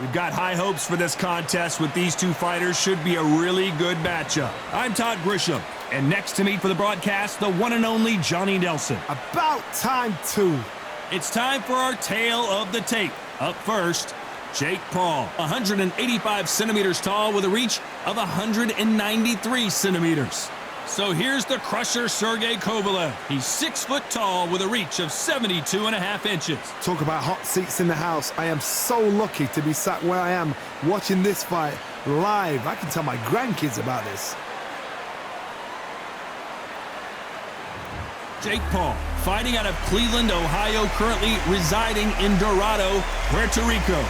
We've got high hopes for this contest with these two fighters. Should be a really good matchup. I'm Todd Grisham, and next to me for the broadcast, the one and only Johnny Nelson. About time, too. It's time for our tale of the tape. Up first, Jake Paul, 185 centimeters tall with a reach of 193 centimeters. So here's the crusher, Sergey Kovalev. He's 6 foot tall with a reach of 72.5 inches. Talk about hot seats in the house. I am so lucky to be sat where I am watching this fight live. I can tell my grandkids about this. Jake Paul, fighting out of Cleveland, Ohio, currently residing in Dorado, Puerto Rico.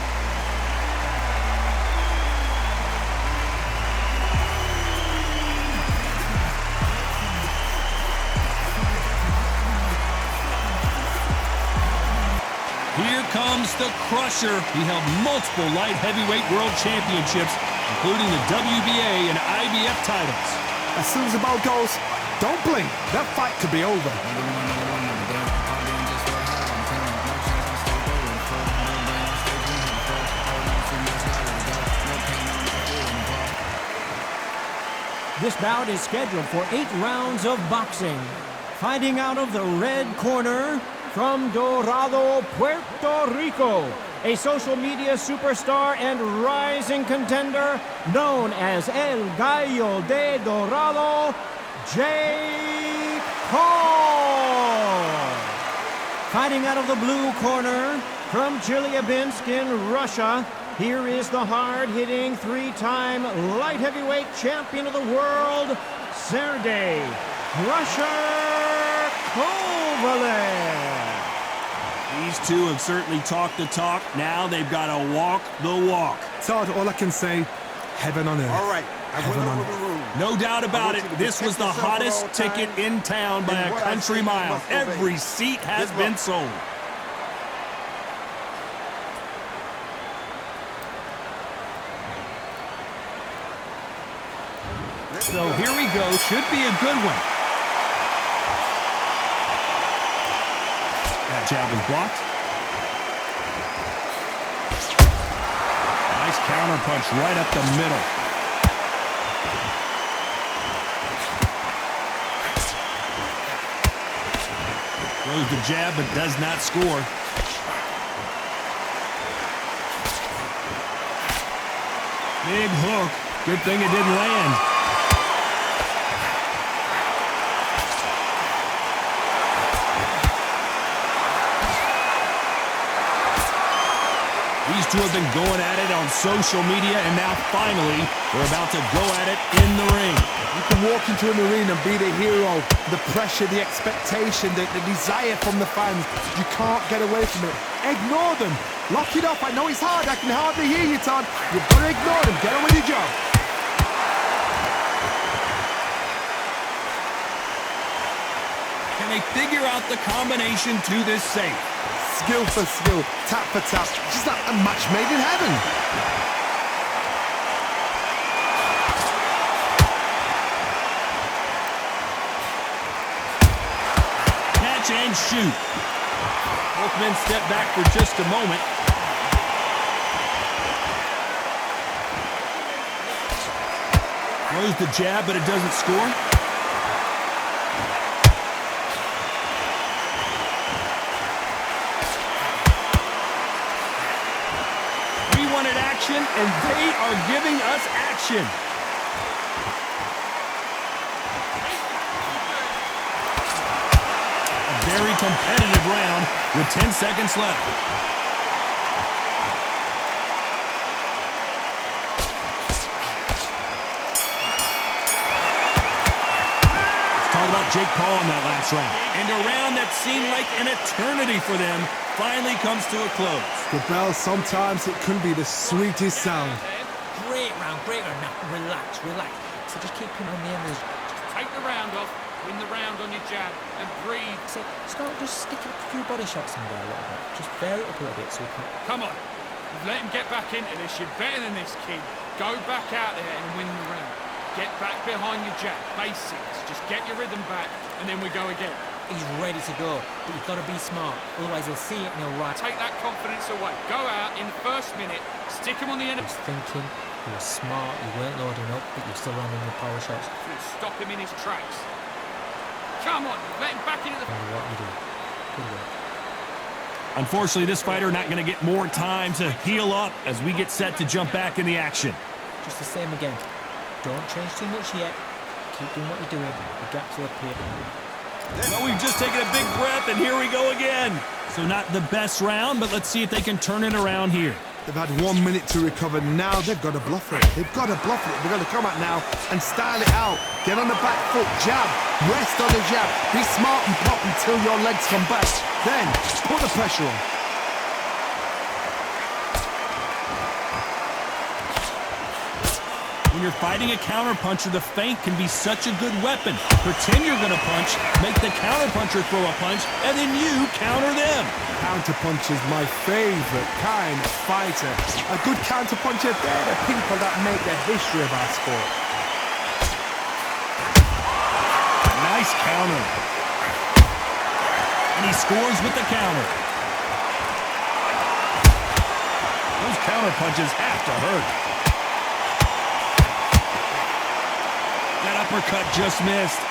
Here comes the crusher. He held multiple light heavyweight world championships, including the WBA and IBF titles. As soon as the ball goes, don't blink. That fight could be over. This bout is scheduled for 8 rounds of boxing. Fighting out of the red corner, from Dorado, Puerto Rico, a social media superstar and rising contender known as El Gallo de Dorado, Jake Paul. Fighting out of the blue corner, from Chelyabinsk in Russia, here is the hard-hitting 3-time light heavyweight champion of the world, Sergey Kovalev. These two have certainly talked the talk. Now they've got to walk the walk. Todd, all I can say, heaven on earth. All right. Heaven on earth. No doubt about it, this was the hottest ticket in town by a country mile. Every seat has been sold. So here we go. Should be a good one. That jab was blocked. Nice counter punch right up the middle. Throws the jab but does not score. Big hook. Good thing it didn't land. These two have been going at it on social media, and now finally they're about to go at it in the ring. You can walk into an arena and be the hero. The pressure, the expectation, the desire from the fans. You can't get away from it. Ignore them. Lock it up. I know it's hard. I can hardly hear you, Todd. You've got to ignore them. Get on with your job. Can they figure out the combination to this safe? Skill for skill, tap for tap. Just like a match made in heaven. Catch and shoot. Both men step back for just a moment. Throws the jab, but it doesn't score. And they are giving us action. A very competitive round with 10 seconds left. Let's talk about Jake Paul in that last round. And a round that seemed like an eternity for them finally comes to a close. The bell, sometimes it can be the sweetest sound. Great round, great round. Now, relax, relax. So just keep him on the end. Take the round off, win the round on your jab, and breathe. So start just sticking a few body shots in there a little bit. Just vary it up a little bit so we can... Come on. Let him get back into this. You're better than this, kid. Go back out there and win the round. Get back behind your jab. Basics. Just get your rhythm back, and then we go again. He's ready to go, but you've got to be smart. Otherwise, he'll see it and he'll ride. Take that confidence away. Go out in the first minute, stick him on the end. He was thinking, he was smart, you weren't loading up, but you're still landing your power shots. Stop him in his tracks. Come on, let him back into the... No matter what you do. Good work. Unfortunately, this fighter not going to get more time to heal up as we get set to jump back in the action. Just the same again. Don't change too much yet. Keep doing what you're doing. The gaps will appear. Well, we've just taken a big breath, and here we go again. So not the best round, but let's see if they can turn it around here. They've had 1 minute to recover. Now they've got to bluff it. They've got to bluff it. They've got to come out now and style it out. Get on the back foot, jab, rest on the jab. Be smart and pop until your legs come back. Then put the pressure on. When you're fighting a counterpuncher, the feint can be such a good weapon. Pretend you're going to punch, make the counterpuncher throw a punch, and then you counter them. Counterpunch is my favorite kind of fighter. A good counterpuncher, they're the people that make the history of our sport. Nice counter. And he scores with the counter. Those counterpunches have to hurt. That uppercut just missed.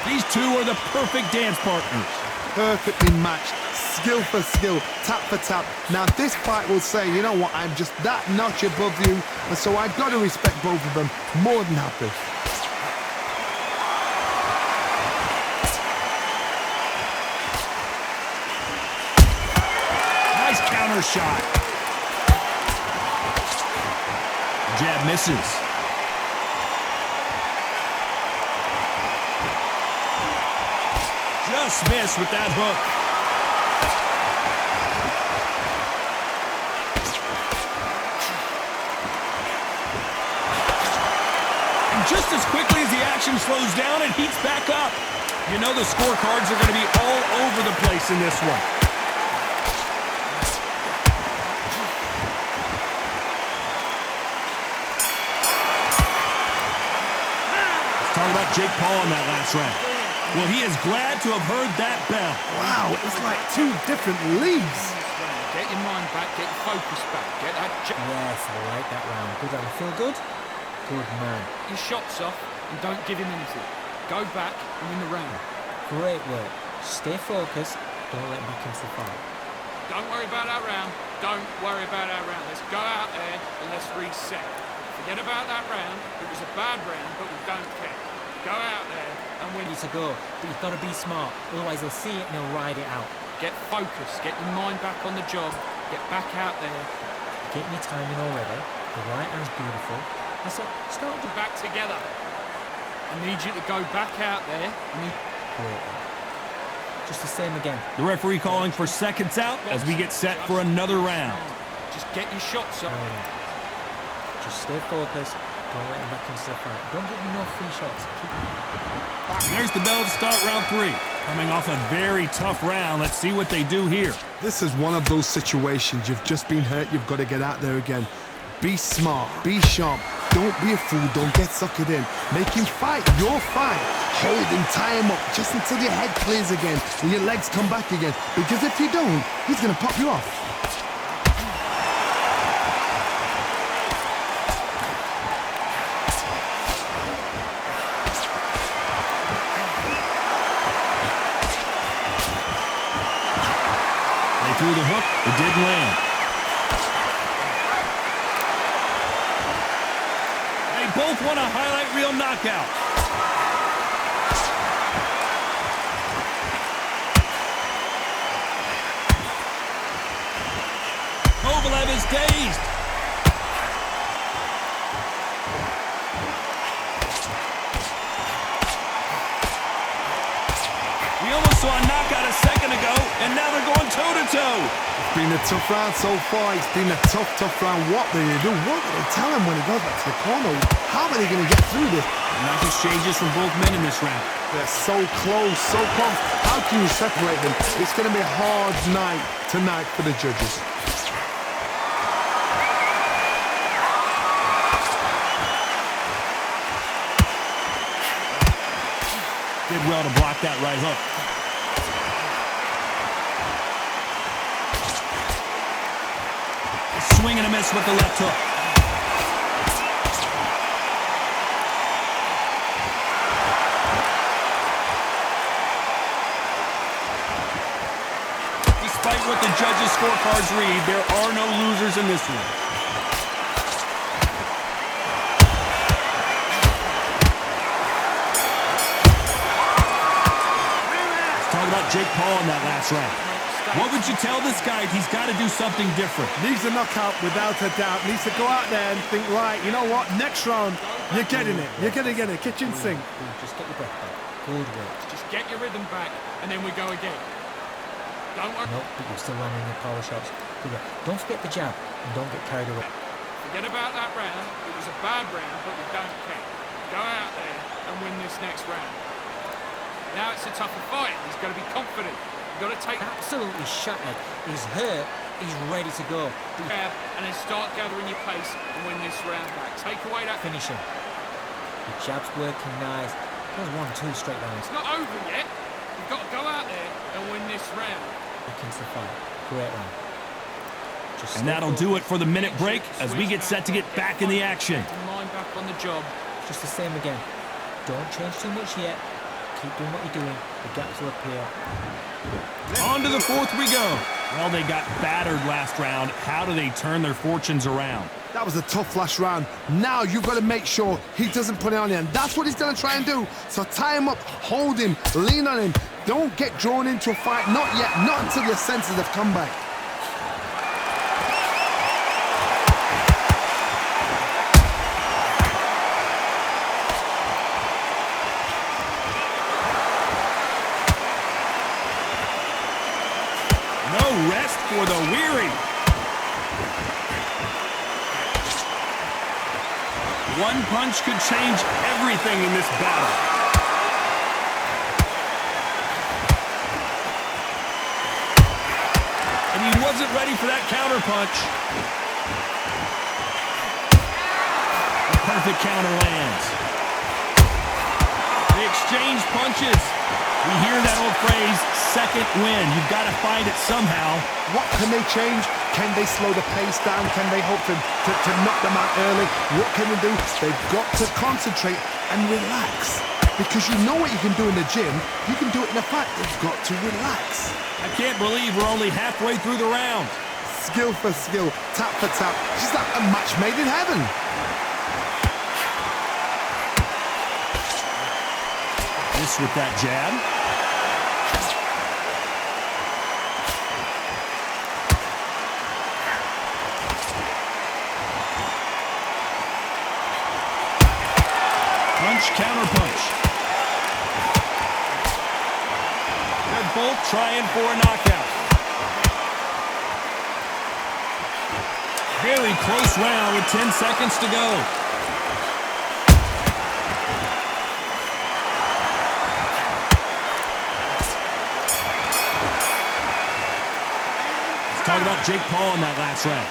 These two are the perfect dance partners. Perfectly matched, skill for skill, tap for tap. Now this fight will say, you know what, I'm just that notch above you, and so I've got to respect both of them. More than happy. Nice counter shot. Jab misses. Just missed with that hook. And just as quickly as the action slows down, it heats back up. You know the scorecards are going to be all over the place in this one. Talk about Jake Paul in that last round. Well, he is glad to have heard that bell. Wow, it's like two different leagues. Get your mind back, get your focus back, get that... Yes, I like that round. Good round. Feel good? Good man. Your shots off and don't give him anything. Go back and win the round. Great work. Stay focused. Don't let him back into the fight. Don't worry about that round. Don't worry about that round. Let's go out there and let's reset. Forget about that round. It was a bad round, but we don't care. Go out there and win. Ready to go, but you've got to be smart. Otherwise, he'll see it and he'll ride it out. Get focused. Get your mind back on the job. Get back out there. Getting your timing already. The right hand's beautiful. That's it. Start Get back together. I need you to go back out there. Great. Just the same again. The referee calling for seconds out as we get set for another round. Just get your shots up. Just stay focused. Don't let him back into the fight. Don't give him no free shots. There's the bell to start round 3. Coming off a very tough round. Let's see what they do here. This is one of those situations. You've just been hurt. You've got to get out there again. Be smart. Be sharp. Don't be a fool. Don't get suckered in. Make him fight your fight. Hold him, tie him up just until your head clears again and your legs come back again. Because if you don't, he's going to pop you off. Through the hook, it didn't land. They both want a highlight reel knockout. Kovalev is dazed. We almost saw a knockout a second ago, and now they're going toe-to-toe. It's been a tough round so far. It's been a tough round. What do they do? What do they tell him when he goes back to the corner? How are they going to get through this? Knock exchanges from both men in this round. They're so close, so close. How can you separate them? It's going to be a hard night tonight for the judges. well to block that right hook. Swing and a miss with the left hook. Despite what the judges' scorecards read, there are no losers in this one. Let's talk about Jake Paul in that last round. What would you tell this guy? He's got to do something different. Needs a knockout without a doubt. Needs to go out there and think, right, you know what? Next round, you're getting it. You're going to get it. Kitchen sink. Just get your breath back. Good work. Just get your rhythm back, and then we go again. Don't worry. No, but you're still landing your power shots. Good work. Don't forget the jab, and don't get carried away. Forget about that round. It was a bad round, but we don't care. Go out there and win this next round. Now it's a tougher fight. He's got to be confident. You've got to take Absolutely shattered. He's hurt. He's ready to go. and then start gathering your pace and win this round back. Take away that Finish him. The jab's working nice. There's 1-2 straight lines. It's not over yet. You've got to go out there and win this round. Back into the fight. Great round. And that'll do it for the minute break as we get set to get back in the action. Mind back on the job. Just the same again. Don't change too much yet. Keep doing what you're doing. The gaps will appear. On to the fourth we go. Well, they got battered last round. How do they turn their fortunes around? That was a tough last round. Now you've got to make sure he doesn't put it on you. And that's what he's going to try and do. So tie him up, hold him, lean on him. Don't get drawn into a fight. Not yet. Not until your senses have come back. Rest for the weary. One punch could change everything in this battle. And he wasn't ready for that counter punch. A perfect counter lands. They exchange punches. We hear that old phrase, second win. You've got to find it somehow. What can they change? Can they slow the pace down? Can they hope to knock them out early? What can they do? They've got to concentrate and relax. Because you know what you can do in the gym. You can do it in a fight. They've got to relax. I can't believe we're only halfway through the round. Skill for skill, tap for tap. She's like a match made in heaven. This with that jab. Punch, counter punch. They're both trying for a knockout. Very close round with 10 seconds to go. Talk about Jake Paul in that last round.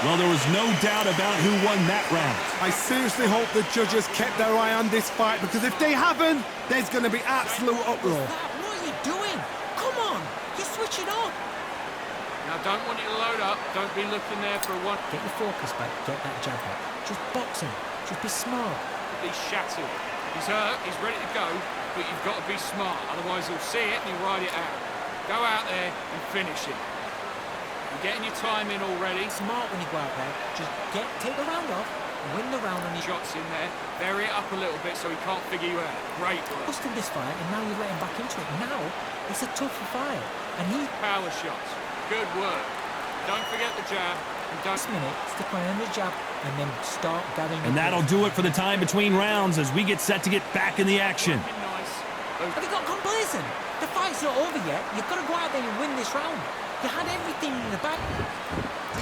Well, there was no doubt about who won that round. I seriously hope the judges kept their eye on this fight, because if they haven't, there's going to be absolute uproar. What are you doing? Come on. You're switching on. Now, don't want you to load up. Don't be looking there for a one. Get your focus back. Get that jab back. Just box him. Just be smart. He's shattered. He's hurt. He's ready to go. But you've got to be smart. Otherwise, he'll see it and he'll ride it out. Go out there and finish it. You're getting your time in already. Smart when you go out there. Just take the round off, win the round on your Shots in there. Vary it up a little bit so he can't figure you out. Great work. Lost in this fight, and now you're letting back into it. Now it's a tougher fight, and he. Power shots. Good work. Don't forget the jab. And don't. This minute, stick around the jab, and then start gathering. And that'll do it for the time between rounds as we get set to get back in the action. Nice. Have you got complacent? The fight's not over yet. You've got to go out there and win this round. You had everything in the back.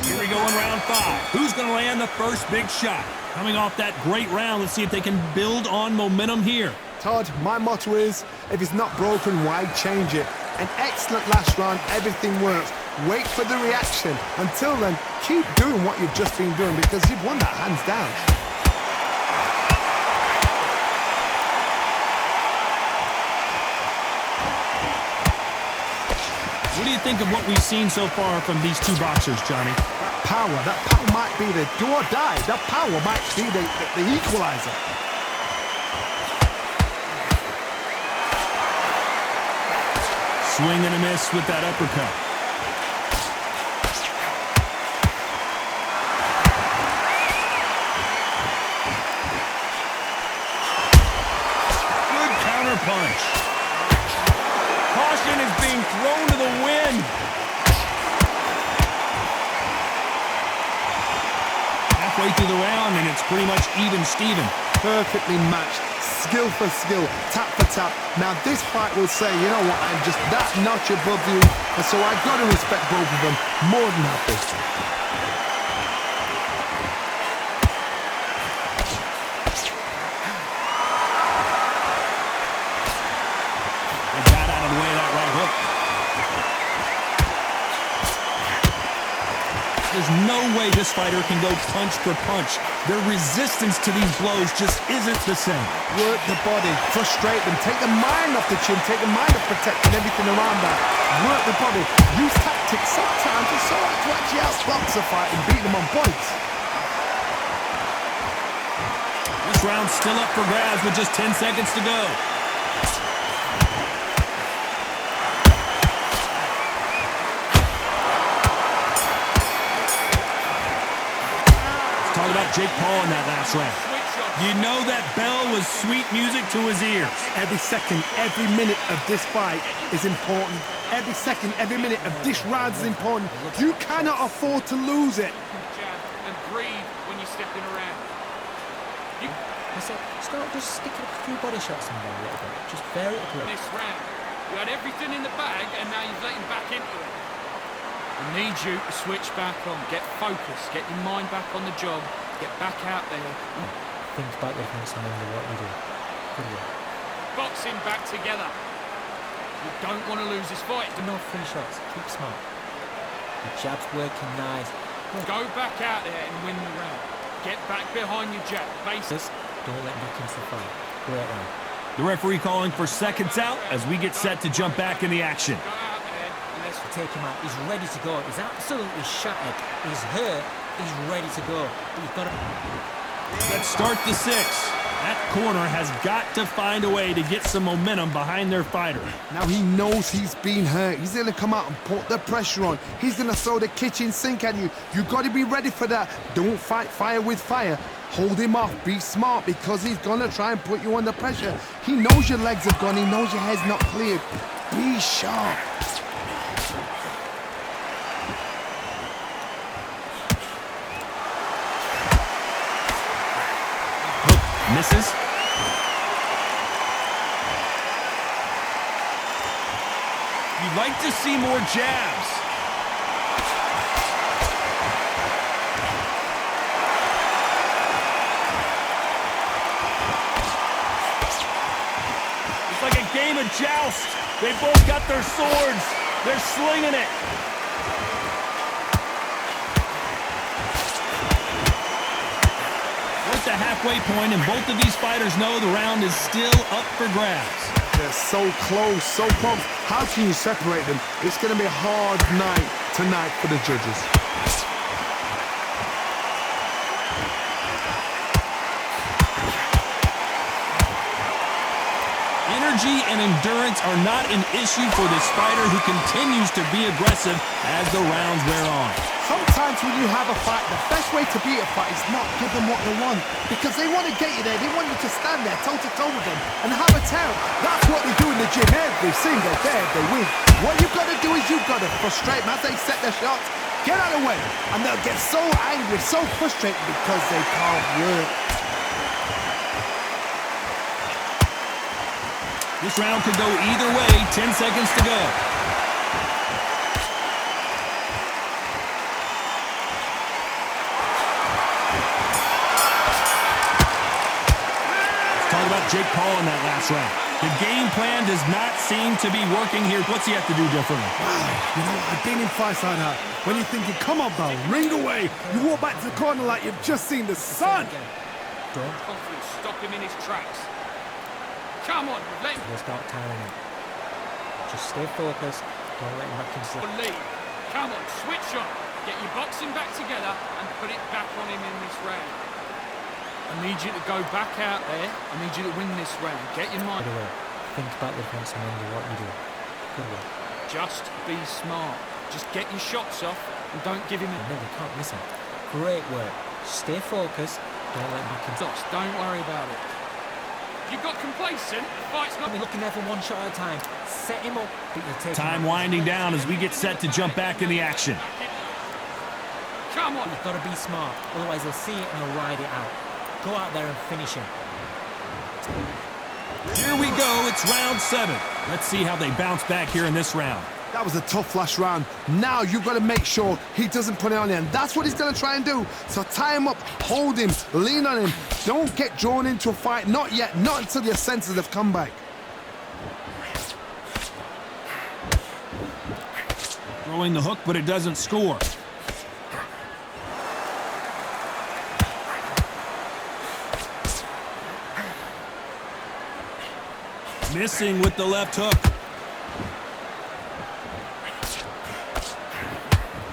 Here we go in round 5. Who's going to land the first big shot? Coming off that great round, let's see if they can build on momentum here. Todd, my motto is, if it's not broken, why change it? An excellent last round, everything works. Wait for the reaction. Until then, keep doing what you've just been doing, because you've won that hands down. think of what we've seen so far from these two boxers, Johnny? That power might be the do or die. That power might be the equalizer. Swing and a miss with that uppercut. Good counter punch. Caution is being thrown to the wind. Halfway through the round, and it's pretty much even Steven. Perfectly matched, skill for skill, tap for tap. Now this fight will say, you know what, I'm just that notch above you, and so I've got to respect both of them more than happy. They got out of the way of that right hook. There's no way this fighter can go punch for punch. Their resistance to these blows just isn't the same. Work the body, frustrate them, take the mind off the chin, take the mind off protecting everything around that. Work the body, use tactics sometimes it's so hard to actually outbox a fight and beat them on points. This round's still up for grabs with just 10 seconds to go. Talk about Jake Paul in that last round. You know that bell was sweet music to his ears. Every second, every minute of this fight is important. Every second, every minute of this round is important. You cannot afford to lose it. Jab and breathe when you're stepping around. I said, start just sticking a few body shots in there a little bit. Just vary it a bit. This round, you had everything in the bag, and now you've let him back into it. I need you to switch back on. Get focused. Get your mind back on the job. Get back out there. Things back there from someone to what we do. Good work. Boxing back together. You don't want to lose this fight. No free shots. Keep smart. The jab's working nice. Go back out there and win the round. Get back behind your jab. Bases. Don't let back into the fight. Great round. The referee calling for seconds out as we get set to jump back in the action. Go out there and let's Take him out. He's ready to go. He's absolutely shattered. He's hurt. He's ready to go. But you've got to... Let's start the sixth. That corner has got to find a way to get some momentum behind their fighter. Now he knows he's been hurt. He's going to come out and put the pressure on. He's going to throw the kitchen sink at you. You got to be ready for that. Don't fight fire with fire. Hold him off. Be smart because he's going to try and put you under pressure. He knows your legs have gone. He knows your head's not cleared. Be sharp. Misses. You'd like to see more jabs. It's like a game of joust. They both got their swords. They're slinging it. The halfway point, and both of these fighters know the round is still up for grabs. They're so close, so close. How can you separate them? It's going to be a hard night tonight for the judges. Energy and endurance are not an issue for this fighter who continues to be aggressive as the rounds wear on. Sometimes when you have a fight, the best way to beat a fight is not give them what they want. Because they want to get you there. They want you to stand there toe-to-toe with them and have a tear. That's what they do in the gym every single day if they win. What you've got to do is you've got to frustrate them as they set their shots. Get out of the way. And they'll get so angry, so frustrated because they can't work. This round could go either way. 10 seconds to go. Talk about Jake Paul in that last round. The game plan does not seem to be working here. What's he have to do differently? You know, I've been in fights like that. When you're thinking, come on, Bell, ring away. You walk back to the corner like you've just seen the sun. Don't. confidence. Stop him in his tracks. Come on, let him. He'll start tiring him. Just stay focused. Don't let him back into the Lead. Come on, switch on. Get your boxing back together and put it back on him in this round. I need you to go back out there. I need you to win this round. Get your mind. Good work. Think about the defense and remember what you do. Good work. Just be smart. Just get your shots off and don't give him a... No, you can't miss him. Great work. Stay focused. Don't let him back into Shots. Don't worry about it. You got complacent. The fight's not... We're looking there for one shot at a time. Set him up, but you'll take Time him out. winding down as we get set to jump back in the action. Come on. You've got to be smart, otherwise he'll see it and he'll ride it out. Go out there and finish him. Here we go, it's round 7. Let's see how they bounce back here in this round. That was a tough last round. Now you've got to make sure he doesn't put it on you, and that's what he's going to try and do. So tie him up, hold him, lean on him. Don't get drawn into a fight. Not yet, not until your senses have come back. Throwing the hook, but it doesn't score. Missing with the left hook.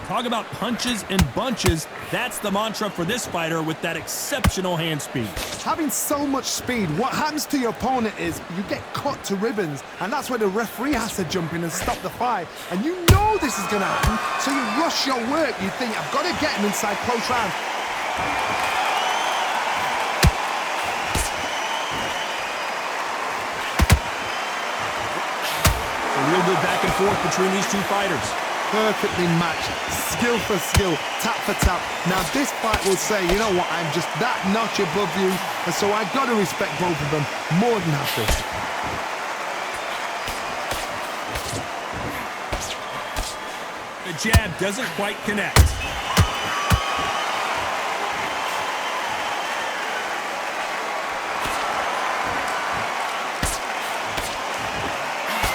Talk about punches and bunches. That's the mantra for this fighter with that exceptional hand speed. Having so much speed, what happens to your opponent is you get cut to ribbons, and that's where the referee has to jump in and stop the fight. And you know this is going to happen, so you rush your work. You think, I've got to get him inside close round. A real good back and forth between these two fighters. Perfectly matched, skill for skill, tap for tap. Now this fight will say, you know what, I'm just that notch above you, and so I got to respect both of them more than happy. The jab doesn't quite connect.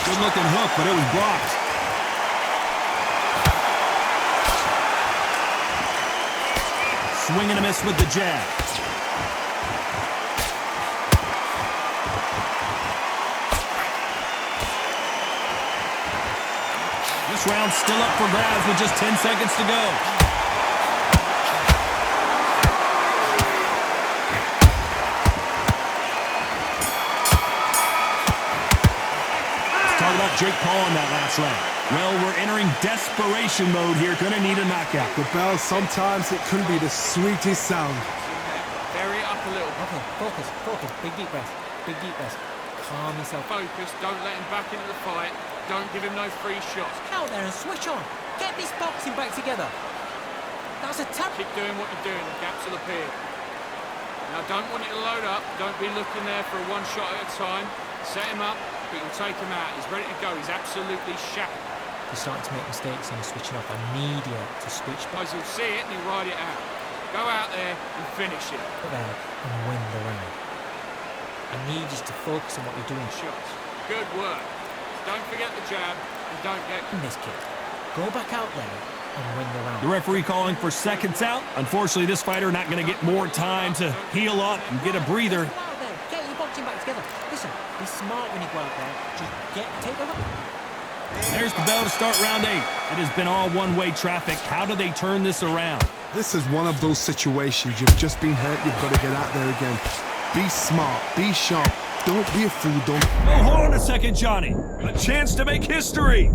Good looking hook, but it was blocked. Swing and a miss with the jab. This round's still up for grabs with just 10 seconds to go. Let's talk about Jake Paul in that last round. Well, we're entering desperation mode here. Gonna need a knockout. The bell, sometimes it can be the sweetest sound. Bury it up a little. Okay, focus, focus. Big deep breath. Big deep breath. Calm yourself. Focus. Don't let him back into the fight. Don't give him no free shots. Out there and switch on. Get this boxing back together. That's a tap. Keep doing what you're doing. The gaps will appear. Now, don't want you to load up. Don't be looking there for a one shot at a time. Set him up, but you'll take him out. He's ready to go. He's absolutely shattered. You're starting to make mistakes and you're switching off. I need you to switch back Guys, he'll see it and he'll ride it out. Go out there and finish it. there and win the round. I need you to focus on what you're doing. Shots. Good work. Don't forget the jab and don't get... In this kid, go back out there and win the round. The referee calling for seconds out. Unfortunately, this fighter not going to get more time to heal up and get a breather. Go out there. Get your boxing back together. Listen, be smart when you go out there. Just take a look. There's the bell to start round 8. It has been all one-way traffic. How do they turn this around? This is one of those situations. You've just been hurt. You've got to get out there again. Be smart. Be sharp. Don't be a fool. Don't... Oh, hold on a second, Johnny. A chance to make history.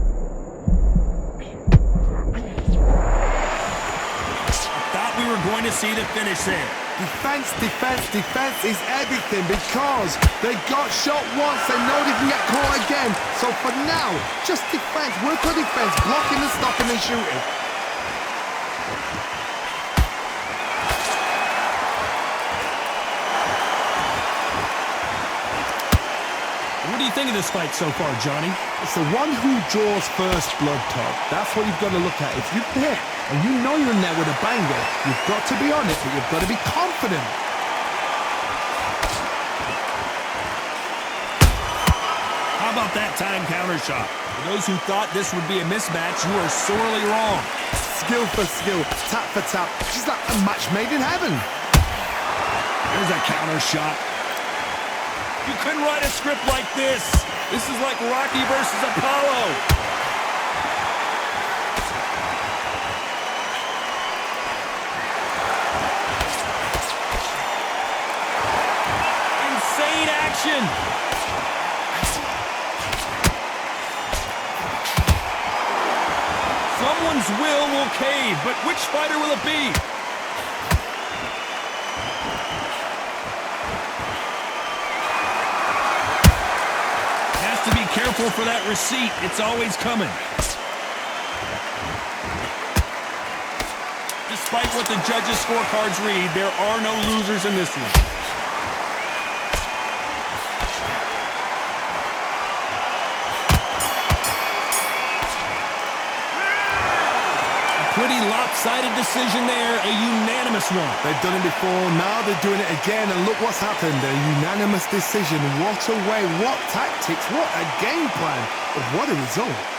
I thought we were going to see the finish there. Defense, defense, defense is everything because they got shot once. They know they can get caught again. So for now, just defense. Work on defense. Blocking and stopping and shooting. What do you think of this fight so far, Johnny? It's the one who draws first blood, Todd. That's what you've got to look at. If you hit and you know you're in there with a banger, you've got to be on it, but you've got to be confident. How about that time counter shot? For those who thought this would be a mismatch, you are sorely wrong. Skill for skill, tap for tap. Just like a match made in heaven. There's a counter shot. You couldn't write a script like this. This is like Rocky versus Apollo. submission. Someone's will cave, but which fighter will it be? Has to be careful for that receipt. It's always coming. Despite what the judges' scorecards read, there are no losers in this one. Pretty lopsided decision there, a unanimous one. They've done it before, now they're doing it again, and look what's happened. A unanimous decision. What a way, what tactics, what a game plan, but what a result.